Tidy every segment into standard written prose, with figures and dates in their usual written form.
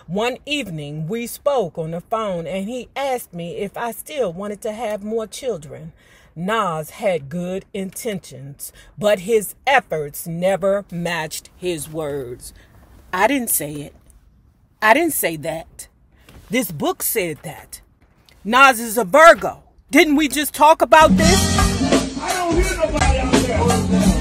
One evening, we spoke on the phone, and he asked me if I still wanted to have more children. Nas had good intentions, but his efforts never matched his words. I didn't say it. I didn't say that. This book said that. Nas is a Virgo. Didn't we just talk about this? I don't hear nobody out there. Hold it down.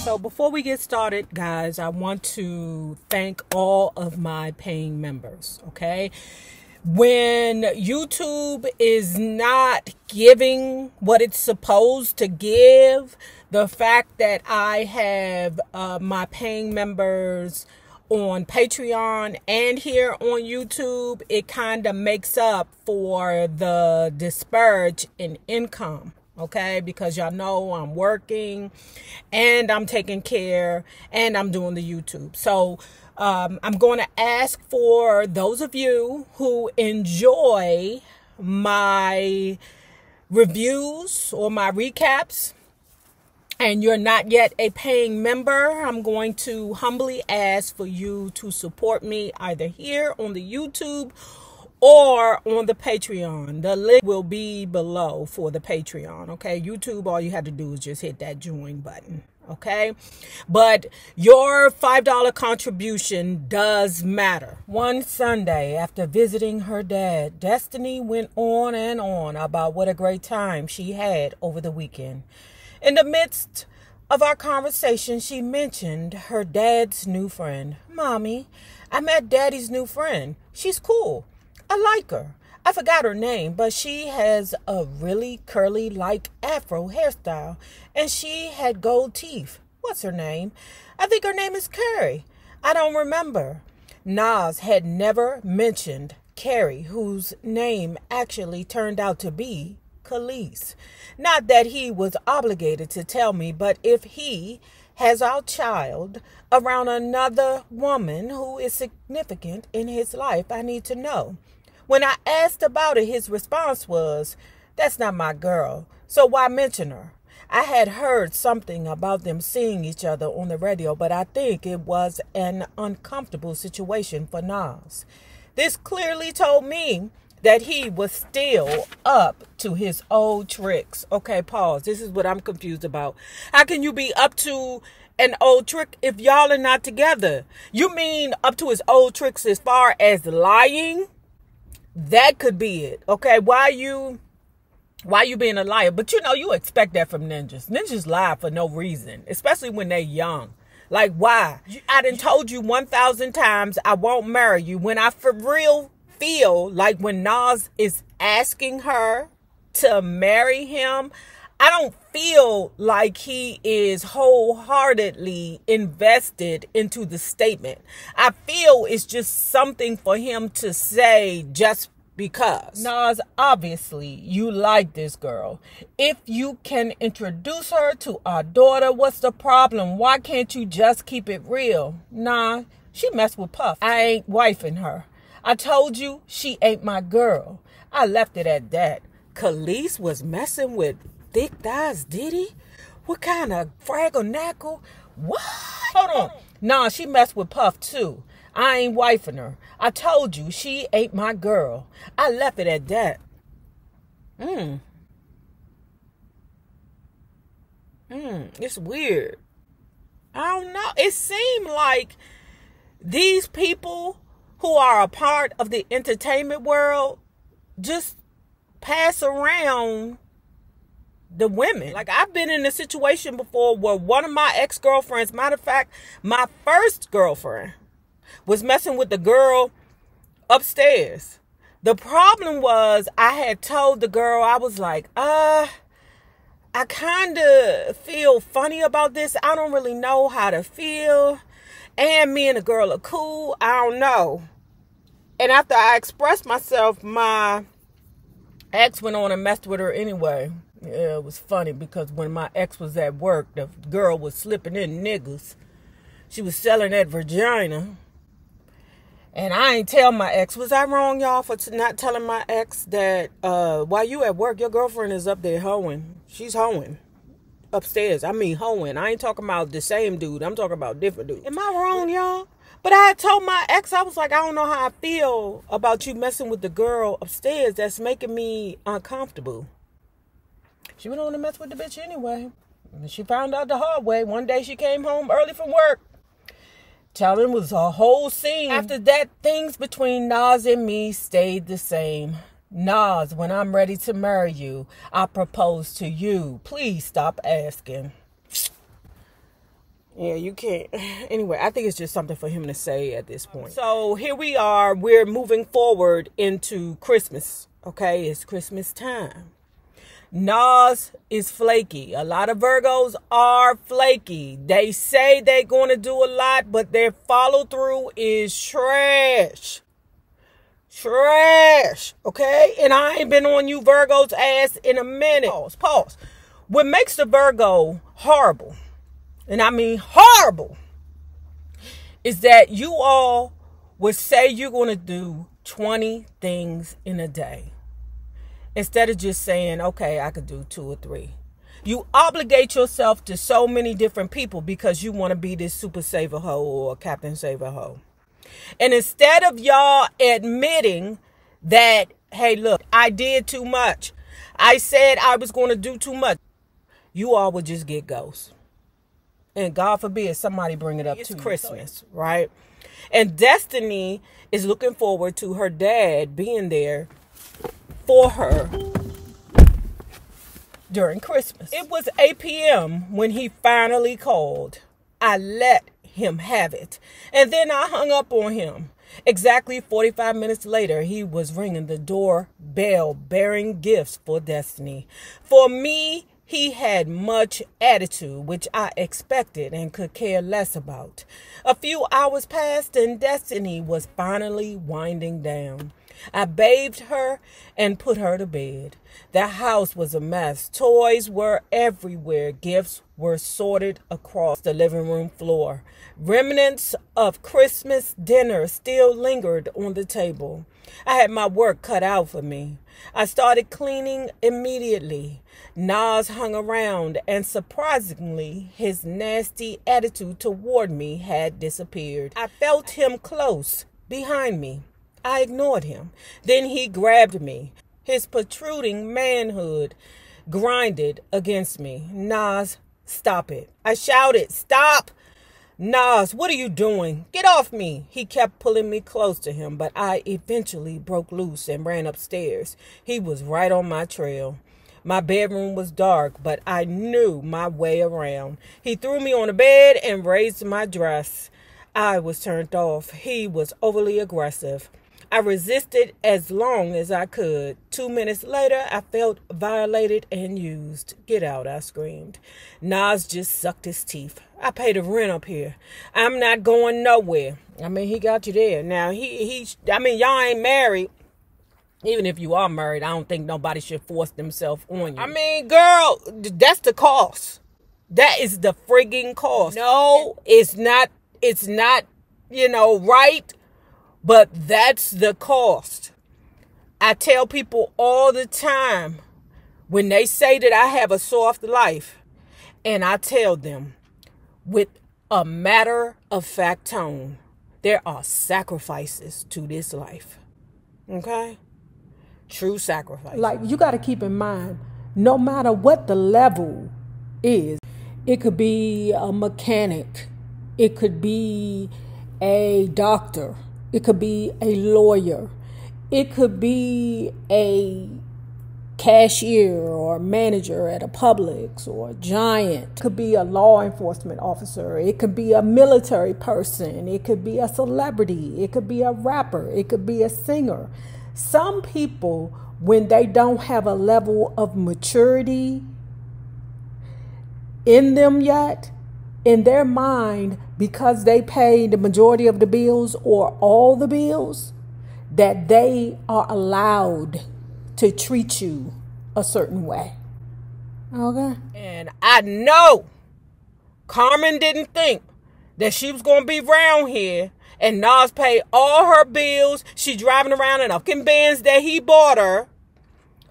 So before we get started, guys, I want to thank all of my paying members, okay? When YouTube is not giving what it's supposed to give, the fact that I have my paying members on Patreon and here on YouTube, it kind of makes up for the disparage in income. Okay, because y'all know I'm working and I'm taking care and I'm doing the YouTube. So I'm going to ask for those of you who enjoy my reviews or my recaps and you're not yet a paying member, I'm going to humbly ask for you to support me either here on the YouTube or on the Patreon. The link will be below for the Patreon, okay? YouTube, all you have to do is just hit that join button, okay? But your $5 contribution does matter. One Sunday, after visiting her dad, Destiny went on and on about what a great time she had over the weekend. In the midst of our conversation, she mentioned her dad's new friend. Mommy, I met Daddy's new friend. She's cool. I like her. I forgot her name, but she has a really curly, like afro hairstyle, and she had gold teeth. What's her name? I think her name is Carrie. I don't remember. Nas had never mentioned Carrie, whose name actually turned out to be Khalees. Not that he was obligated to tell me, but if he has our child around another woman who is significant in his life, I need to know. When I asked about it, his response was, "That's not my girl, so why mention her?" I had heard something about them seeing each other on the radio, but I think it was an uncomfortable situation for Nas. This clearly told me that he was still up to his old tricks. Okay, pause. This is what I'm confused about. How can you be up to an old trick if y'all are not together? You mean up to his old tricks as far as lying? That could be it. Okay, why you being a liar? But you know, you expect that from ninjas. Ninjas lie for no reason, especially when they're young. Like, why? I done told you 1,000 times I won't marry you. When I for real feel like when Nas is asking her to marry him, I don't feel like he is wholeheartedly invested into the statement. I feel it's just something for him to say just because. Nas, obviously, you like this girl. If you can introduce her to our daughter, what's the problem? Why can't you just keep it real? Nah, she messed with Puff. I ain't wifing her. I told you she ain't my girl. I left it at that. Khalees was messing with Thick Thighs Diddy? What kind of fraggle-knackle? What? Hold on. Nah, she messed with Puff too. I ain't wifing her. I told you she ain't my girl. I left it at that. It's weird. I don't know. It seemed like these people who are a part of the entertainment world just pass around the women. Like, I've been in a situation before where one of my ex-girlfriends, matter of fact, my first girlfriend, was messing with the girl upstairs. The problem was I had told the girl, I was like, I kind of feel funny about this. I don't really know how to feel. And me and the girl are cool. I don't know. And after I expressed myself, my ex went on and messed with her anyway. Yeah, it was funny because when my ex was at work, the girl was slipping in niggas. She was selling that vagina. And I ain't tell my ex. Was I wrong, y'all, for not telling my ex that while you at work, your girlfriend is up there hoeing? She's hoeing upstairs. I mean hoeing. I ain't talking about the same dude. I'm talking about different dude. Am I wrong, y'all? But I had told my ex, I was like, I don't know how I feel about you messing with the girl upstairs. That's making me uncomfortable. She went on to mess with the bitch anyway. And she found out the hard way. One day she came home early from work. Telling was a whole scene. After that, things between Nas and me stayed the same. Nas, when I'm ready to marry you, I propose to you. Please stop asking. Yeah, you can't. Anyway, I think it's just something for him to say at this point. So here we are. We're moving forward into Christmas. Okay, it's Christmas time. Nas is flaky. A lot of Virgos are flaky. They say they're going to do a lot, but their follow through is trash. Trash. Okay? And I ain't been on you Virgos' ass in a minute. Pause. What makes the Virgo horrible, and I mean horrible, is that you all would say you're going to do 20 things in a day. Instead of just saying, okay, I could do 2 or 3. You obligate yourself to so many different people because you want to be this super saver hoe or Captain Saver hoe. And instead of y'all admitting that, hey, look, I did too much. I said I was going to do too much. You all would just get ghosts. And God forbid somebody bring it up to Christmas, right? And Destiny is looking forward to her dad being there for her during Christmas. It was 8 p.m. when he finally called. I let him have it. And then I hung up on him. Exactly 45 minutes later, he was ringing the doorbell bearing gifts for Destiny. For me, he had much attitude, which I expected and could care less about. A few hours passed and Destiny was finally winding down. I bathed her and put her to bed. The house was a mess. Toys were everywhere. Gifts were sorted across the living room floor. Remnants of Christmas dinner still lingered on the table. I had my work cut out for me. I started cleaning immediately. Nas hung around, and surprisingly, his nasty attitude toward me had disappeared. I felt him close behind me. I ignored him. Then he grabbed me. His protruding manhood grinded against me. Nas, stop it. I shouted, stop! Nas, what are you doing? Get off me. He kept pulling me close to him, but I eventually broke loose and ran upstairs. He was right on my trail. My bedroom was dark, but I knew my way around. He threw me on the bed and raised my dress. I was turned off. He was overly aggressive. I resisted as long as I could. 2 minutes later, I felt violated and used. Get out, I screamed. Nas just sucked his teeth. I paid the rent up here. I'm not going nowhere. I mean, he got you there. Now, y'all ain't married. Even if you are married, I don't think nobody should force themselves on you. I mean, girl, that's the cost. That is the frigging cost. No, it's not, right. But that's the cost. I tell people all the time when they say that I have a soft life, and I tell them with a matter-of-fact tone, there are sacrifices to this life. Okay? True sacrifice. Like, you got to keep in mind, no matter what the level is, it could be a mechanic, it could be a doctor, it could be a lawyer. It could be a cashier or manager at a Publix or a Giant. It could be a law enforcement officer. It could be a military person. It could be a celebrity. It could be a rapper. It could be a singer. Some people, when they don't have a level of maturity in them yet, in their mind, because they pay the majority of the bills or all the bills, that they are allowed to treat you a certain way. Okay? And I know Carmen didn't think that she was going to be around here, and Nas paid all her bills. She driving around in a fucking Benz that he bought her.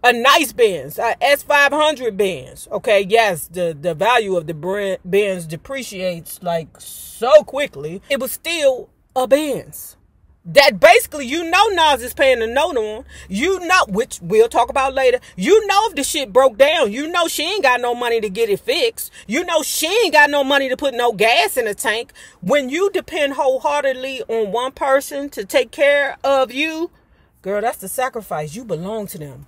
A nice Benz, a S500 Benz. Okay, yes, the value of the Benz depreciates like so quickly. It was still a Benz. That basically, you know, Nas is paying the note on. You know, which we'll talk about later. You know, if the shit broke down, you know she ain't got no money to get it fixed. You know she ain't got no money to put no gas in the tank. When you depend wholeheartedly on one person to take care of you, girl, that's the sacrifice. You belong to them.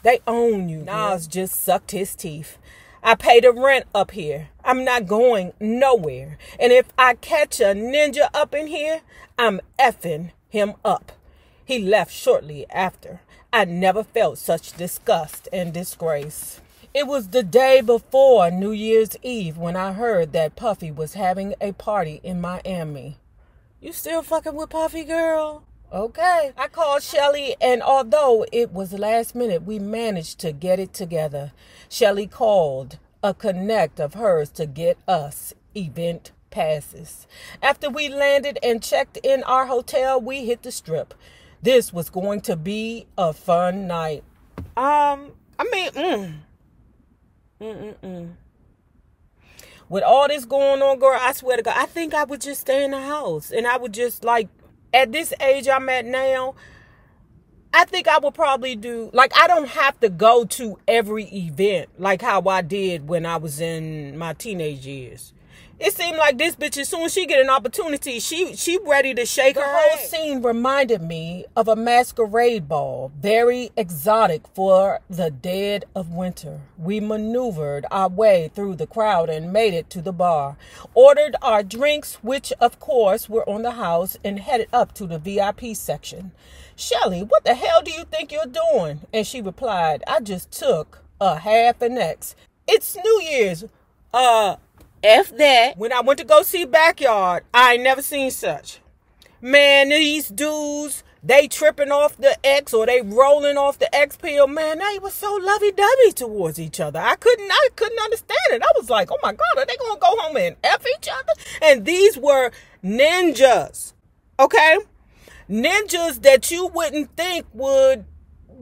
They own you. Nas just sucked his teeth. I pay the rent up here. I'm not going nowhere. And if I catch a ninja up in here, I'm effing him up. He left shortly after. I never felt such disgust and disgrace. It was the day before New Year's Eve when I heard that Puffy was having a party in Miami. You still fucking with Puffy, girl? Okay. I called Shelly, and although it was last minute, we managed to get it together. Shelly called a connect of hers to get us event passes. After we landed and checked in our hotel, we hit the strip. This was going to be a fun night. With all this going on, girl, I swear to God, I think I would just stay in the house, and I would just like, at this age I'm at now, I think I would probably do, like, I don't have to go to every event like how I did when I was in my teenage years. It seemed like this bitch, as soon as she get an opportunity, she ready to shake her head. The whole scene reminded me of a masquerade ball, very exotic for the dead of winter. We maneuvered our way through the crowd and made it to the bar. Ordered our drinks, which of course were on the house, and headed up to the VIP section. Shelly, what the hell do you think you're doing? And she replied, I just took a half an X. It's New Year's. F that. When I went to go see Backyard, I ain't never seen such. Man, these dudes, they tripping off the X or they rolling off the X pill. Man, they was so lovey-dovey towards each other. I couldn't understand it. I was like, oh my God, are they gonna go home and F each other? And these were ninjas. Okay? Ninjas that you wouldn't think would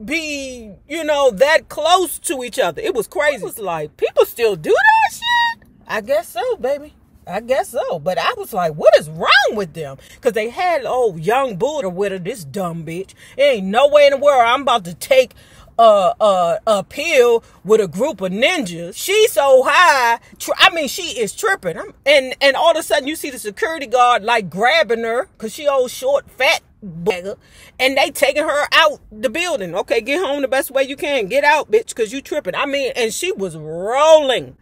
be, you know, that close to each other. It was crazy. It was like, people still do that shit? I guess so, baby. I guess so. But I was like, what is wrong with them? Because they had young Buddha with her, this dumb bitch. There ain't no way in the world I'm about to take a pill with a group of ninjas. She's so high. She is tripping. And all of a sudden you see the security guard like grabbing her because she old short, fat bugger. And they taking her out the building. Okay, get home the best way you can. Get out, bitch, because you tripping. And she was rolling.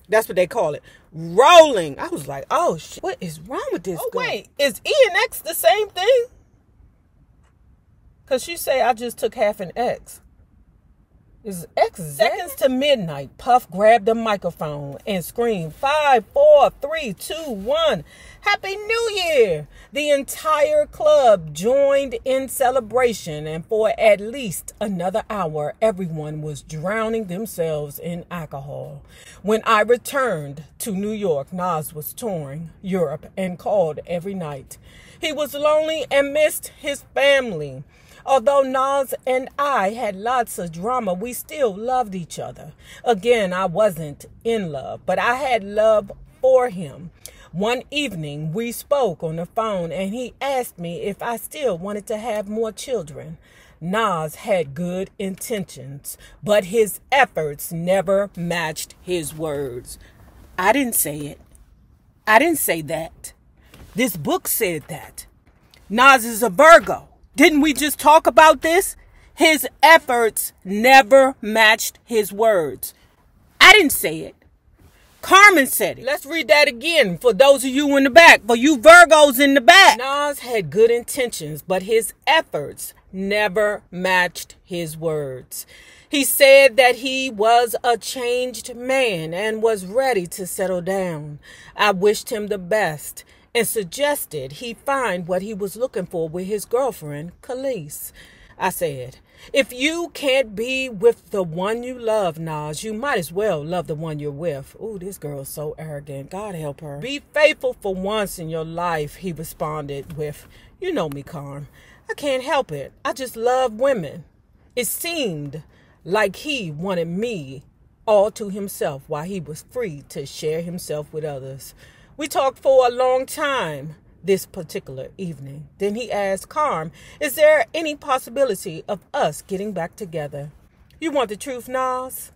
That's what they call it. Rolling. I was like, oh, shit. What is wrong with this girl? Wait. Is E and X the same thing? Because she say I just took half an X. Is X seconds to midnight? Puff grabbed the microphone and screamed, 5, 4, 3, 2, 1. Happy New Year! The entire club joined in celebration, and for at least another hour, everyone was drowning themselves in alcohol. When I returned to New York, Nas was touring Europe and called every night. He was lonely and missed his family. Although Nas and I had lots of drama, we still loved each other. Again, I wasn't in love, but I had love for him. One evening, we spoke on the phone, and he asked me if I still wanted to have more children. Nas had good intentions, but his efforts never matched his words. I didn't say it. I didn't say that. This book said that. Nas is a Virgo. Didn't we just talk about this? His efforts never matched his words. I didn't say it. Carmen said it. Let's read that again for those of you in the back, for you Virgos in the back. Nas had good intentions, but his efforts never matched his words. He said that he was a changed man and was ready to settle down. I wished him the best and suggested he find what he was looking for with his girlfriend, Khalees. I said, if you can't be with the one you love, Nas, you might as well love the one you're with. Ooh, this girl's so arrogant. God help her. Be faithful for once in your life, he responded with, you know me, Carm. I can't help it. I just love women. It seemed like he wanted me all to himself while he was free to share himself with others. We talked for a long time this particular evening. Then he asked, Carm, is there any possibility of us getting back together? You want the truth, Nas?